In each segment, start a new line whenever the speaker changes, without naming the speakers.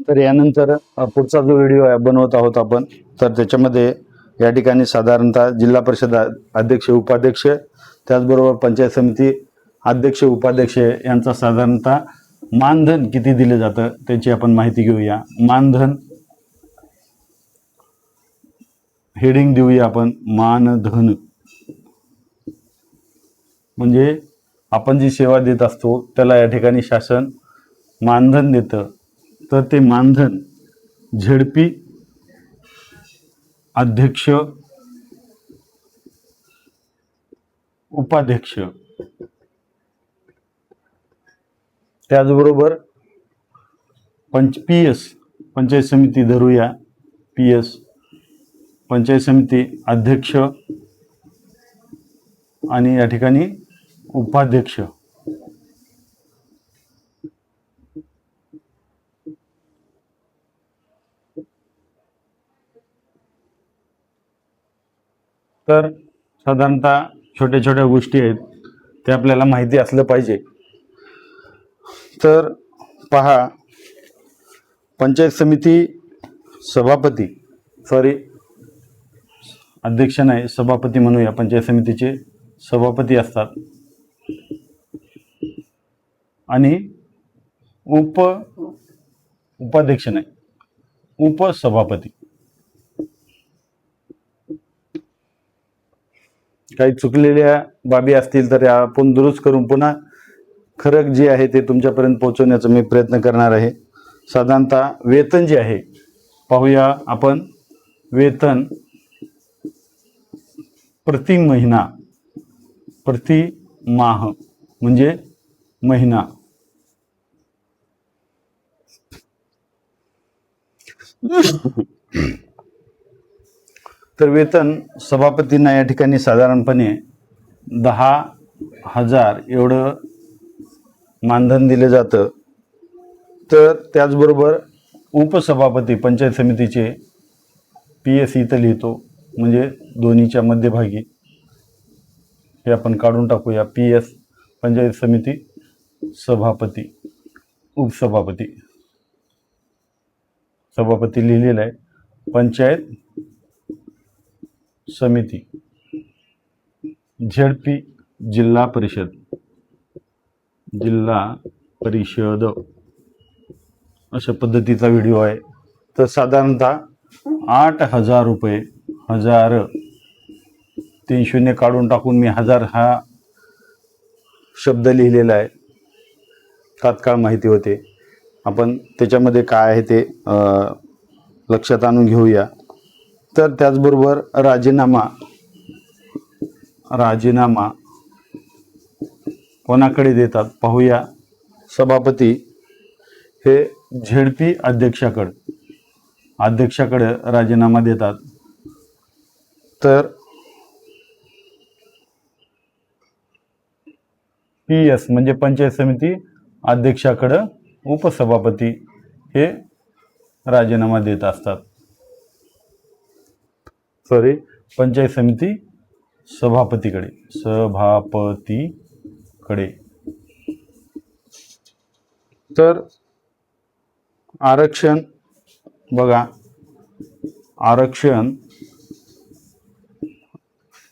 तर यानंतर पुढचा जो व्हिडिओ बनवत आहोत आपण, तर त्याच्यामध्ये या ठिकाणी साधारणतः जिल्हा परिषद अध्यक्ष उपाध्यक्ष त्याचबरोबर पंचायत समिती अध्यक्ष उपाध्यक्ष यांचा साधारणतः मानधन किती दिले जातं त्याची आपण माहिती घेऊया। मानधन हेडिंग देऊया आपण, मानधन म्हणजे आपण जी सेवा देत असतो त्याला या ठिकाणी शासन मानधन देतं। तर ते मानधन झेडपी अध्यक्ष उपाध्यक्ष त्याचबरोबर PS पंचायत समिती धरूया, PS पंचायत समिती अध्यक्ष आणि या ठिकाणी उपाध्यक्ष तर साधारणतः छोट्या छोट्या गोष्टी आहेत ते आपल्याला माहिती असलं पाहिजे। तर पहा, पंचायत समिती सभापती अध्यक्ष नाही सभापती म्हणूया, पंचायत समितीचे सभापती असतात आणि उपाध्यक्ष नाही उपसभापती। काही चुकलेल्या बाबी असतील तर आपण दुरुस्त करून पुन्हा खरं जे आहे ते तुमच्यापर्यंत पोहोचवण्याचा मी प्रयत्न करणार आहे। साधारणतः वेतन जे आहे पाहूया आपण, वेतन प्रति महिना प्रति माह म्हणजे महिना तर वेतन सभापतींना या ठिकाणी साधारणपणे 10,000 एवढं मानधन दिले जातं। तर त्याचबरोबर उपसभापती पंचायत समितीचे PS इथं लिहितो, म्हणजे दोन्हीच्या मध्यभागी हे आपण काढून टाकूया। PS पंचायत समिती सभापती उपसभापती, सभापती लिहिलेला आहे, पंचायत समिती झेडपी जिल्हा परिषद अशा पद्धतीचा व्हिडिओ आहे। तर साधारणतः 8,000 रुपये, 1000 3 शून्य काढून टाकून मी 1000 हा शब्द लिहिलेला आहे, तात्काळ माहिती होते। आपण त्याच्यामध्ये काय आहे ते लक्षात आणून घेऊया। तर त्याचबरोबर राजीनामा कोणाकडे देतात पाहूया। सभापती हे झेडपी अध्यक्षाकडे राजीनामा देतात। तर PS म्हणजे पंचायत समिती अध्यक्षाकडे उपसभापती हे राजीनामा देत असतात। पंचायत समिती सभापतीकडे तर आरक्षण बघा, आरक्षण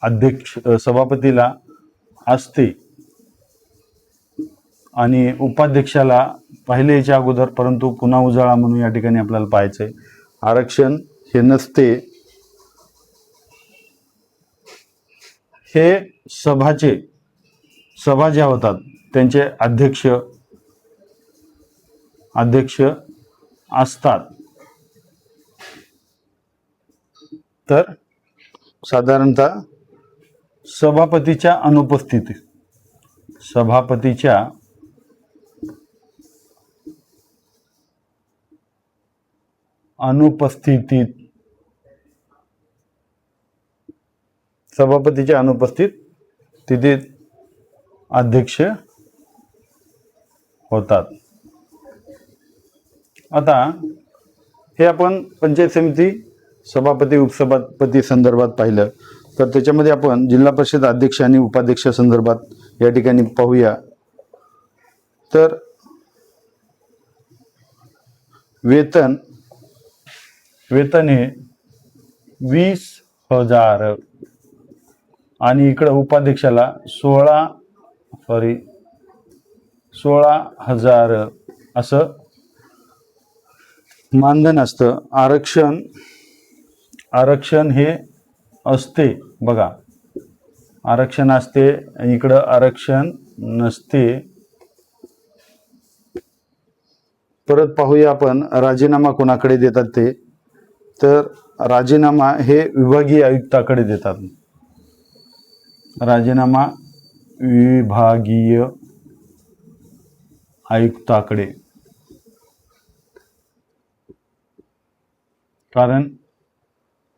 अध्यक्ष सभापतीला असते आणि उपाध्यक्षाला पहिले याच्या अगोदर, परंतु पुन्हा उजाळा म्हणून या ठिकाणी आपल्याला पाहायचंय, आरक्षण हे नसते। हे सभा ज्या होतात त्यांचे अध्यक्ष असतात। तर साधारणतः सभापतीच्या अनुपस्थितीत तिथे अध्यक्ष होतात। आता हे आपण पंचायत समिती सभापती उपसभापती संदर्भात पाहिलं, तर त्याच्यामध्ये आपण जिल्हा परिषद अध्यक्ष आणि उपाध्यक्ष संदर्भात या ठिकाणी पाहूया। तर वेतन हे 20,000 आणि इकडं उपाध्यक्षाला 16,000 असं मानधन असतं. आरक्षण हे असते बघा, आरक्षण असते आणि इकडं आरक्षण नसते. परत पाहूया आपण राजीनामा कोणाकडे देतात ते. तर राजीनामा हे विभागीय आयुक्ताकडे देतात. राजीनामा विभागीय आयुक्ताकडे, कारण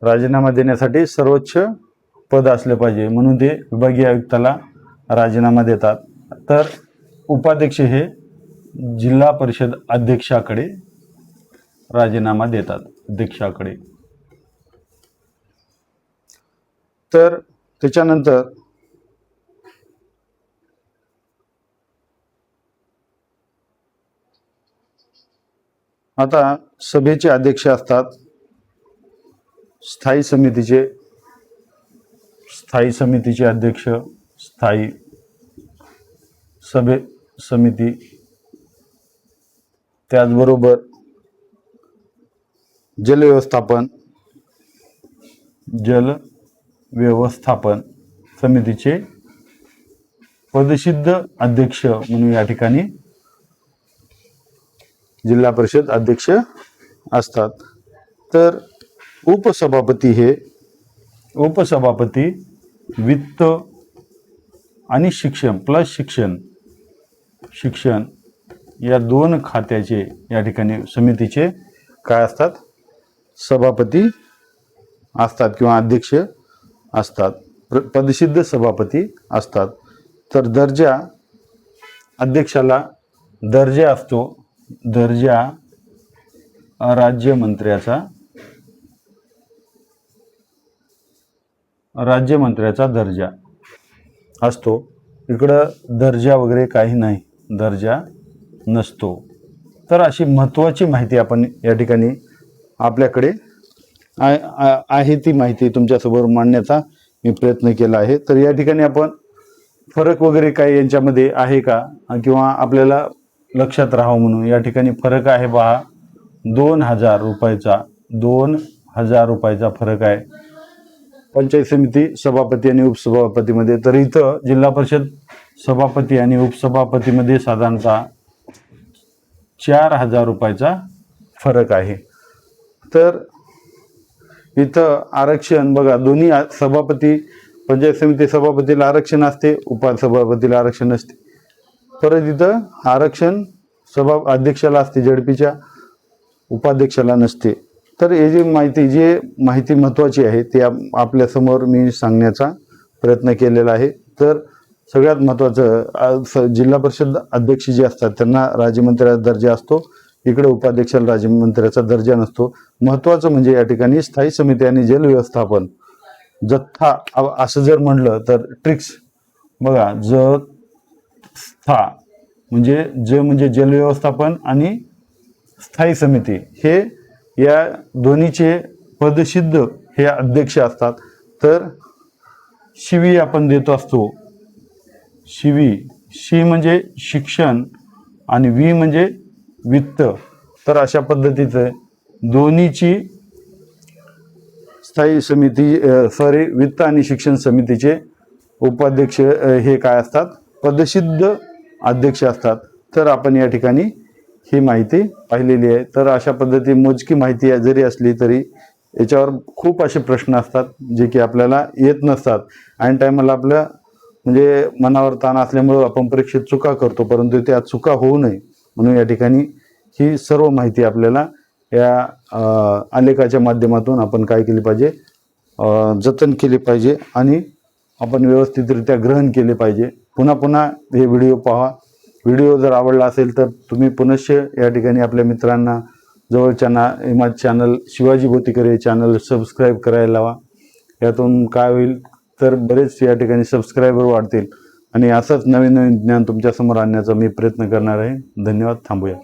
राजीनामा देण्यासाठी सर्वोच्च पद असले पाहिजे म्हणून ते विभागीय आयुक्ताला राजीनामा देतात. तर उपाध्यक्ष हे जिल्हा परिषद अध्यक्षाकडे राजीनामा देतात, अध्यक्षाकडे. तर त्याच्यानंतर आता सभेचे अध्यक्ष असतात, स्थायी समितीचे अध्यक्ष, स्थायी समिती. त्याचबरोबर जल व्यवस्थापन समितीचे पदसिद्ध अध्यक्ष म्हणून या ठिकाणी जिल्हा परिषद अध्यक्ष असतात. तर उपसभापती वित्त आणि शिक्षण प्लस शिक्षण या दोन खात्याचे या ठिकाणी समितीचे काय असतात, सभापती असतात किंवा अध्यक्ष असतात, पदसिद्ध सभापती असतात. तर अध्यक्षाला दर्जा असतो, दर्जा राज्यमंत्र्याचा दर्जा असतो. इकडं दर्जा वगैरे काही नाही, दर्जा नसतो. तर अशी महत्त्वाची माहिती आपण या ठिकाणी आपल्याकडे आहे ती माहिती तुमच्यासमोर मांडण्याचा मी प्रयत्न केला आहे. तर या ठिकाणी आपण फरक वगैरे काय यांच्यामध्ये आहे का किंवा आपल्याला लक्षात राहावं म्हणून या ठिकाणी फरक आहे पहा, 2,000 रुपयाचा फरक आहे पंचायत समिती सभापती आणि उपसभापतीमध्ये. तर इथं जिल्हा परिषद सभापती आणि उपसभापतीमध्ये साधारणतः 4,000 रुपयाचा फरक आहे. तर इथं आरक्षण बघा, दोन्ही सभापती पंचायत समिती सभापतीला आरक्षण असते, उपसभापतीला आरक्षण नसते. परत इथं आरक्षण अध्यक्षाला असते, झडपीच्या उपाध्यक्षाला नसते. तर हे जी माहिती महत्त्वाची आहे ते आपल्या समोर मी सांगण्याचा प्रयत्न केलेला आहे. तर सगळ्यात महत्त्वाचं, जिल्हा परिषद अध्यक्ष जे असतात त्यांना राज्यमंत्र्याचा दर्जा असतो, इकडे उपाध्यक्षाला राज्यमंत्र्याचा दर्जा नसतो. महत्त्वाचं म्हणजे या ठिकाणी स्थायी समिती आणि जल व्यवस्थापन जत्था असं जर म्हणलं तर ट्रिक्स बघा, जत्था म्हणजे जल व्यवस्थापन आणि स्थायी समिती हे या दोन्हीचे पदसिद्ध हे अध्यक्ष असतात. तर शिवी आपण देतो असतो, शी म्हणजे शिक्षण आणि वी म्हणजे वित्त. तर अशा पद्धतीचं दोन्हीची स्थायी समिती वित्त आणि शिक्षण समितीचे उपाध्यक्ष हे काय असतात, पदसिद्ध अध्यक्ष असतात. तर आपण या ठिकाणी ही माहिती पाहिलेली आहे. तर अशा पद्धती मोजकी माहिती जरी असली तरी याच्यावर खूप असे प्रश्न असतात जे की आपल्याला येत नसतात. ऐन टायमाला आपल्या म्हणजे मनावर ताण असल्यामुळं आपण परीक्षेत चुका करतो, परंतु त्या चुका होऊ नये म्हणून या ठिकाणी ही सर्व माहिती आपल्याला या आलेखाच्या माध्यमातून आपण काय केली पाहिजे, जतन केली पाहिजे आणि आपण व्यवस्थितरित्या ग्रहण केले पाहिजे. पुन्हा हे व्हिडिओ पहा. व्हिडिओ जर आवडला असेल तर तुम्ही पुनश्च या ठिकाणी आपल्या मित्रांना जवळच्यांना माझं चॅनल शिवाजी भोतीकर हे चॅनल सबस्क्राईब करायला लावा. यातून काय होईल तर बरेच या ठिकाणी सबस्क्रायबर वाढतील आणि असंच नवीन ज्ञान तुमच्यासमोर आणण्याचा मी प्रयत्न करणार आहे. धन्यवाद. थांबूया.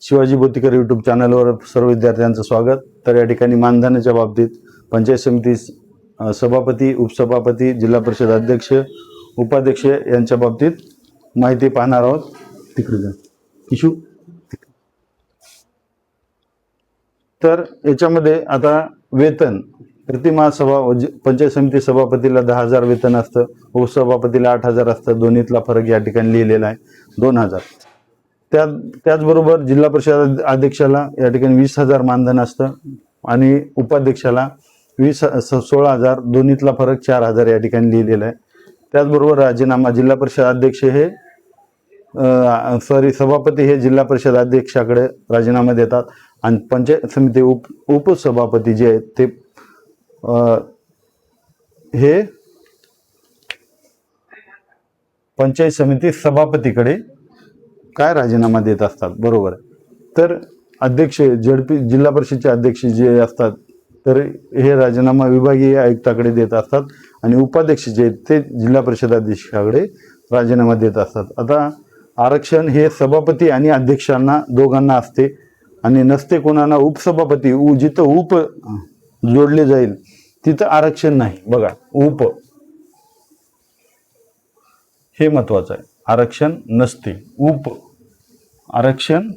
शिवाजी बोतीकर यूट्यूब चॅनलवर सर्व विद्यार्थ्यांचं स्वागत. तर या ठिकाणी मानधनाच्या बाबतीत पंचायत समिती सभापती, उपसभापती, जिल्हा परिषद अध्यक्ष, उपाध्यक्ष यांच्या बाबतीत माहिती पाहणार आहोत. तिकडे जा किशू. तर याच्यामध्ये आता वेतन प्रतिमा पंचायत समिती सभापतीला 10,000 वेतन असतं, उपसभापतीला 8,000 असतं. दोन्हीतला फरक या ठिकाणी लिहिलेला आहे 2,000. त्याचबरोबर जिल्हा परिषद अध्यक्षाला या ठिकाणी 20,000 मानधन असतं आणि उपाध्यक्षाला 16,000. दोन्हीतला फरक 4,000 या ठिकाणी लिहिलेला आहे. त्याचबरोबर राजीनामा जिल्हा परिषद अध्यक्ष हे सभापती हे जिल्हा परिषद अध्यक्षाकडे राजीनामा देतात आणि पंचायत समिती उपसभापती जे आहेत ते हे पंचायत समिती सभापतीकडे काय राजीनामा देत असतात. बरोबर. तर अध्यक्ष जिल्हा परिषदचे अध्यक्ष जे असतात तर हे राजीनामा विभागीय आयुक्ताकडे देत असतात आणि उपाध्यक्ष जे ते जिल्हा परिषद अध्यक्षाकडे राजीनामा देत असतात. आता आरक्षण हे सभापती आणि अध्यक्षांना दोघांना असते आणि नसते कोणाला उपसभापती. जिथं उप जोडले जाईल तिथं आरक्षण नाही. बघा, उप हे महत्वाचं आहे. आरक्षण नसते, उप आरक्षण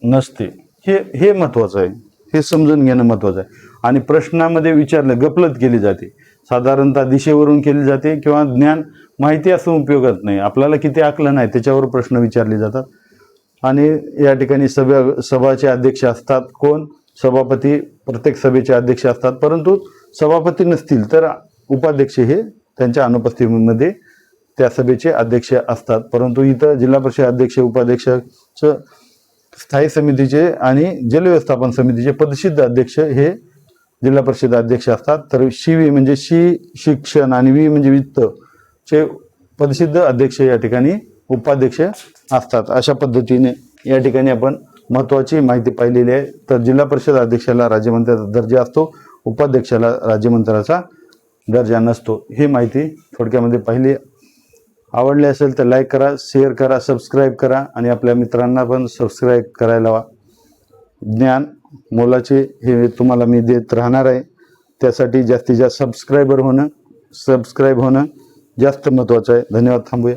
नसते, हे महत्वाचं आहे. हे समजून घेणं महत्वाचं आहे. आणि प्रश्नामध्ये विचारलं गफलत केली जाते, साधारणतः दिशेवरून केली जाते किंवा ज्ञान माहिती असून उपयोगात नाही, आपल्याला किती आकलन नाही त्याच्यावर प्रश्न विचारले जातात. आणि या ठिकाणी सभाचे अध्यक्ष असतात कोण? सभापती प्रत्येक सभेचे अध्यक्ष असतात, परंतु सभापती नसतील तर उपाध्यक्ष हे त्यांच्या अनुपस्थितीमध्ये त्या सभेचे अध्यक्ष असतात. परंतु इथं जिल्हा परिषद अध्यक्ष, उपाध्यक्षाचं स्थायी समितीचे आणि जलव्यवस्थापन समितीचे पदसिद्ध अध्यक्ष हे जिल्हा परिषद अध्यक्ष असतात. तर शिवी म्हणजे शिक्षण आणि वी म्हणजे वित्त चे पदसिद्ध अध्यक्ष या ठिकाणी उपाध्यक्ष असतात. अशा पद्धतीने या ठिकाणी आपण महत्वाची माहिती पाहिलेली आहे. तर जिल्हा परिषद अध्यक्षाला राज्यमंत्र्याचा दर्जा असतो, उपाध्यक्षाला राज्यमंत्र्याचा दर्जा नसतो. ही माहिती थोडक्यामध्ये पाहिली. आवडले असेल तर लाईक करा, शेअर करा, सबस्क्राईब करा आणि आपल्या मित्रांना पण सबस्क्राईब करायला हवा. ज्ञान मोलाचे हे तुम्हाला मी देत राहणार आहे. त्यासाठी जास्तीत जास्त सबस्क्राईब होणं जास्त महत्त्वाचं आहे. धन्यवाद. थांबूया.